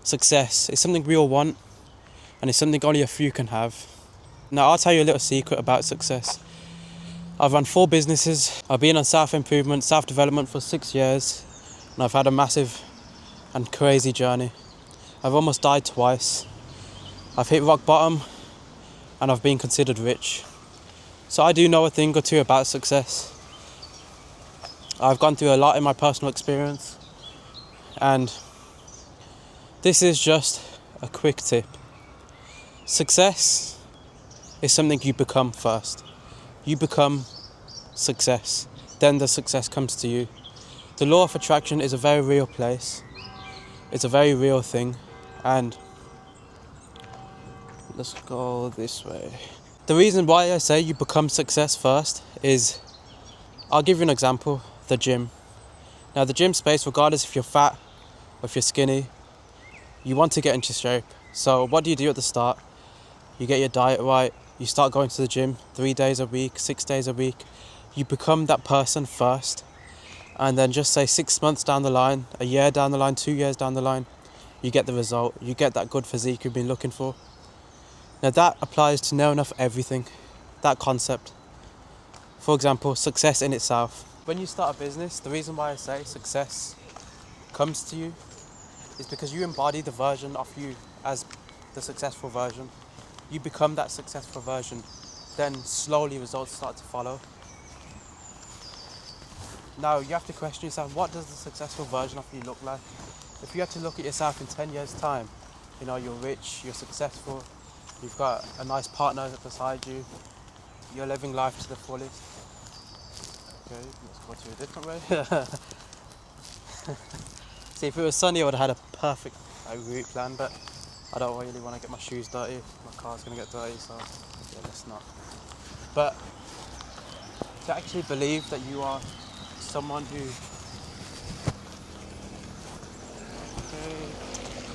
success is something we all want, and it's something only a few can have. Now, I'll tell you a little secret about success. I've run 4 businesses. I've been on self-improvement, self-development for 6 years, and I've had a massive and crazy journey. I've almost died twice. I've hit rock bottom, and I've been considered rich. So I do know a thing or two about success. I've gone through a lot in my personal experience, and this is just a quick tip. Success is something you become first. You become success, then the success comes to you. The law of attraction is a very real place. It's a very real thing, and let's go this way. The reason why I say you become success first is, I'll give you an example, the gym. Now the gym space, regardless if you're fat or if you're skinny, you want to get into shape. So what do you do at the start? You get your diet right, you start going to the gym 3 days a week, 6 days a week. You become that person first, and then just say 6 months down the line, a year down the line, 2 years down the line, you get the result. You get that good physique you've been looking for. Now that applies to near enough everything, that concept. For example, success in itself. When you start a business, the reason why I say success comes to you is because you embody the version of you as the successful version. You become that successful version, then slowly results start to follow. Now you have to question yourself, what does the successful version of you look like? If you had to look at yourself in 10 years time, you're rich, you're successful, you've got a nice partner beside you, you're living life to the fullest. Okay, let's go to a different way. See, if it was sunny I would have had a perfect route plan, but I don't really want to get my shoes dirty. My car's going to get dirty, so yeah, let's not. But to actually believe that you are someone who, okay,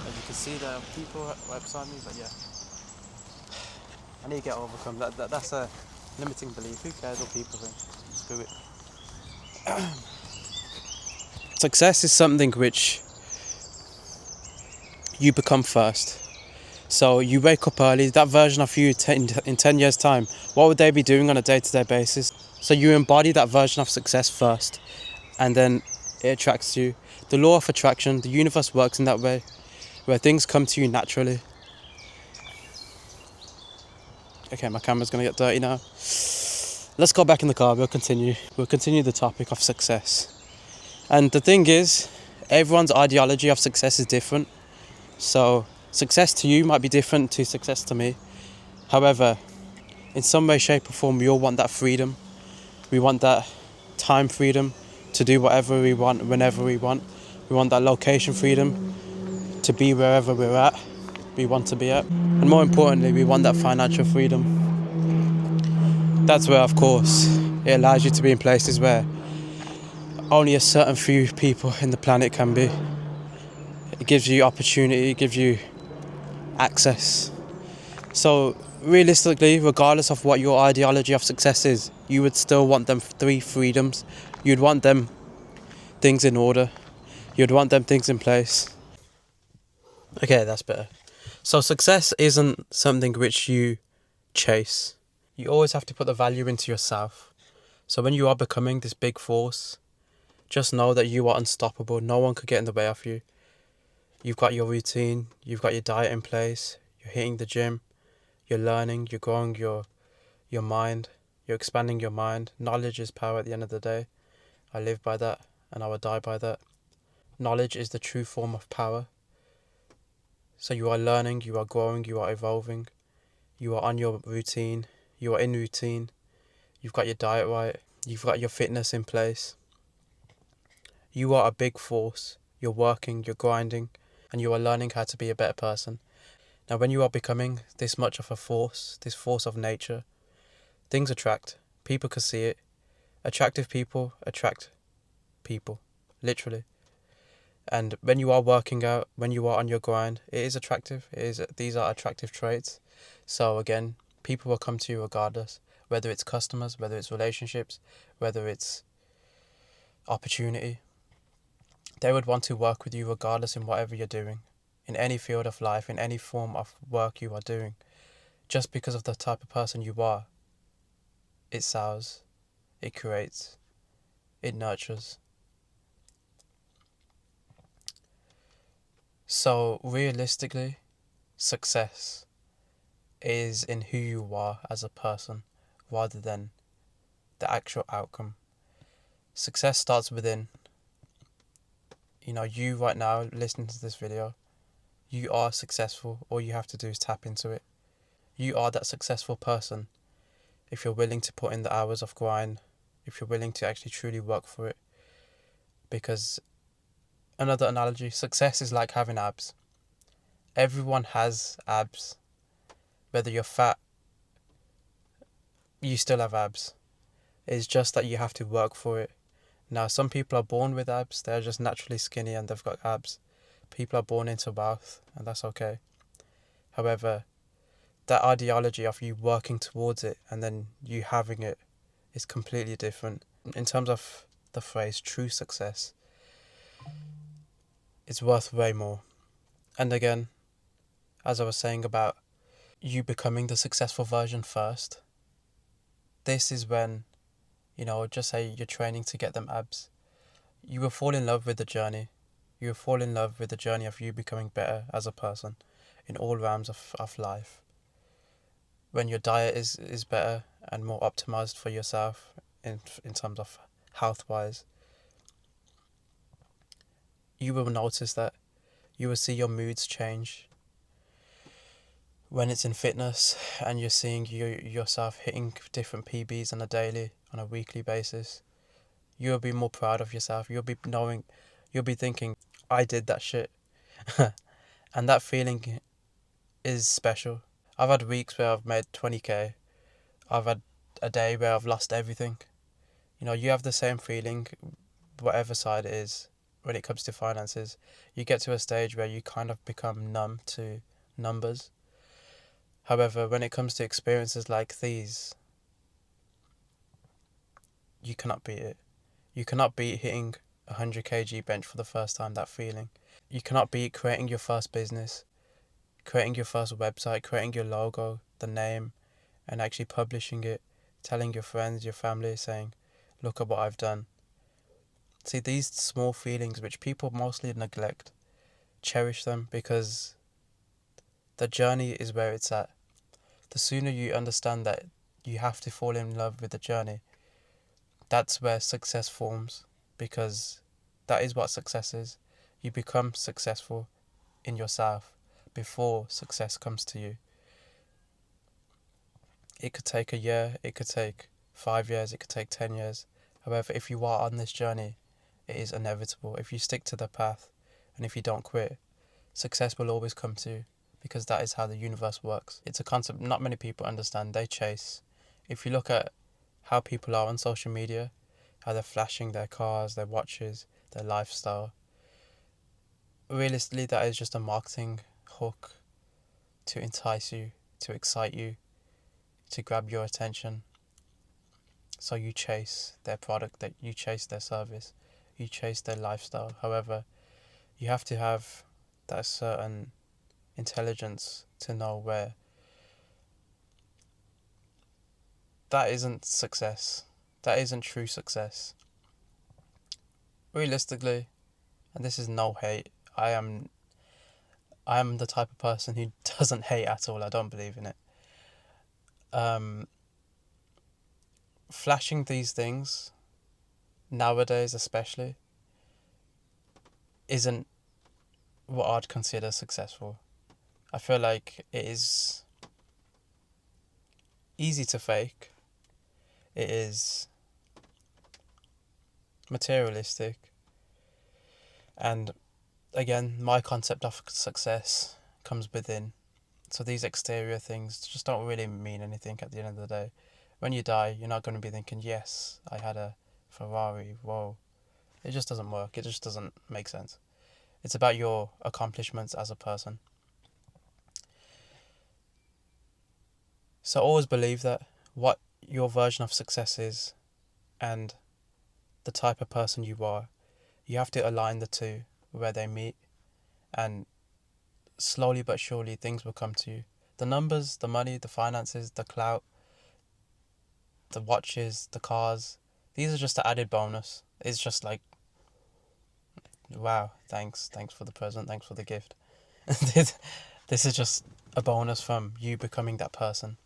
as you can see there are people right beside me, but yeah, I need to get overcome. That's a limiting belief. Who cares what people think? Screw it. Success is something which you become first. So you wake up early, that version of you in 10 years time, what would they be doing on a day-to-day basis? So you embody that version of success first, and then it attracts you. The law of attraction, the universe works in that way, where things come to you naturally. Okay, my camera's gonna get dirty now. Let's go back in the car, we'll continue the topic of success. And the thing is, everyone's ideology of success is different. So success to you might be different to success to me. However, in some way, shape or form, we all want that freedom. We want that time freedom to do whatever we want, whenever we want. We want that location freedom to be wherever we want to be at. And more importantly, we want that financial freedom. That's where, of course, it allows you to be in places where only a certain few people in the planet can be. It gives you opportunity, it gives you access. So realistically, regardless of what your ideology of success is, you would still want them 3 freedoms. You'd want them things in order. You'd want them things in place. Okay, that's better. So success isn't something which you chase. You always have to put the value into yourself. So when you are becoming this big force, just know that you are unstoppable. No one could get in the way of you. You've got your routine, you've got your diet in place, you're hitting the gym, you're learning, you're growing your mind, you're expanding your mind. Knowledge is power at the end of the day. I live by that, and I will die by that. Knowledge is the true form of power. So you are learning, you are growing, you are evolving, you are on your routine, you are in routine, you've got your diet right, you've got your fitness in place. You are a big force. You're working, you're grinding, and you are learning how to be a better person. Now when you are becoming this much of a force, this force of nature, things attract. People can see it. Attractive people attract people, literally. And when you are working out, when you are on your grind, it is attractive. These are attractive traits. So again, people will come to you regardless, whether it's customers, whether it's relationships, whether it's opportunity. They would want to work with you regardless in whatever you're doing, in any field of life, in any form of work you are doing, just because of the type of person you are. It sours, it creates, it nurtures. So realistically, success is in who you are as a person rather than the actual outcome. Success starts within. You right now listening to this video, you are successful. All you have to do is tap into it. You are that successful person if you're willing to put in the hours of grind, if you're willing to actually truly work for it. Because another analogy, success is like having abs. Everyone has abs. Whether you're fat, you still have abs. It's just that you have to work for it. Now, some people are born with abs, they're just naturally skinny and they've got abs. People are born into wealth, and that's okay. However, that ideology of you working towards it and then you having it is completely different. In terms of the phrase true success, it's worth way more. And again, as I was saying about you becoming the successful version first, this is when, just say you're training to get them abs. You will fall in love with the journey. You will fall in love with the journey of you becoming better as a person in all realms of life. When your diet is better and more optimized for yourself in terms of health-wise, you will notice that. You will see your moods change. When it's in fitness and you're seeing yourself hitting different PBs on a weekly basis, you'll be more proud of yourself. You'll be thinking, I did that shit. And that feeling is special. I've had weeks where I've made 20k. I've had a day where I've lost everything. You have the same feeling, whatever side it is, when it comes to finances. You get to a stage where you kind of become numb to numbers. However, when it comes to experiences like these, you cannot beat it. You cannot beat hitting 100 kg bench for the first time, that feeling. You cannot beat creating your first business, creating your first website, creating your logo, the name, and actually publishing it, telling your friends, your family, saying, look at what I've done. See, these small feelings, which people mostly neglect, cherish them because the journey is where it's at. The sooner you understand that you have to fall in love with the journey, that's where success forms, because that is what success is. You become successful in yourself before success comes to you. It could take a year, it could take 5 years, it could take 10 years. However, if you are on this journey, it is inevitable. If you stick to the path and if you don't quit, success will always come to you, because that is how the universe works. It's a concept not many people understand. They chase. If you look at how people are on social media, how they're flashing their cars, their watches, their lifestyle, realistically that is just a marketing hook to entice you, to excite you, to grab your attention. So you chase their product, that you chase their service, you chase their lifestyle. However, you have to have that certain intelligence to know where that isn't success. That isn't true success. Realistically, and this is no hate, I am the type of person who doesn't hate at all. I don't believe in it. Flashing these things, nowadays especially, isn't what I'd consider successful. I feel like it is easy to fake. It is materialistic. And again, my concept of success comes within. So these exterior things just don't really mean anything at the end of the day. When you die, you're not going to be thinking, yes, I had a Ferrari, whoa. It just doesn't work. It just doesn't make sense. It's about your accomplishments as a person. So always believe that what your version of success is and the type of person you are, you have to align the two where they meet. And slowly but surely things will come to you. The numbers, the money, the finances, the clout, the watches, the cars, these are just the added bonus. It's just like, wow, thanks for the present, thanks for the gift. This is just a bonus from you becoming that person.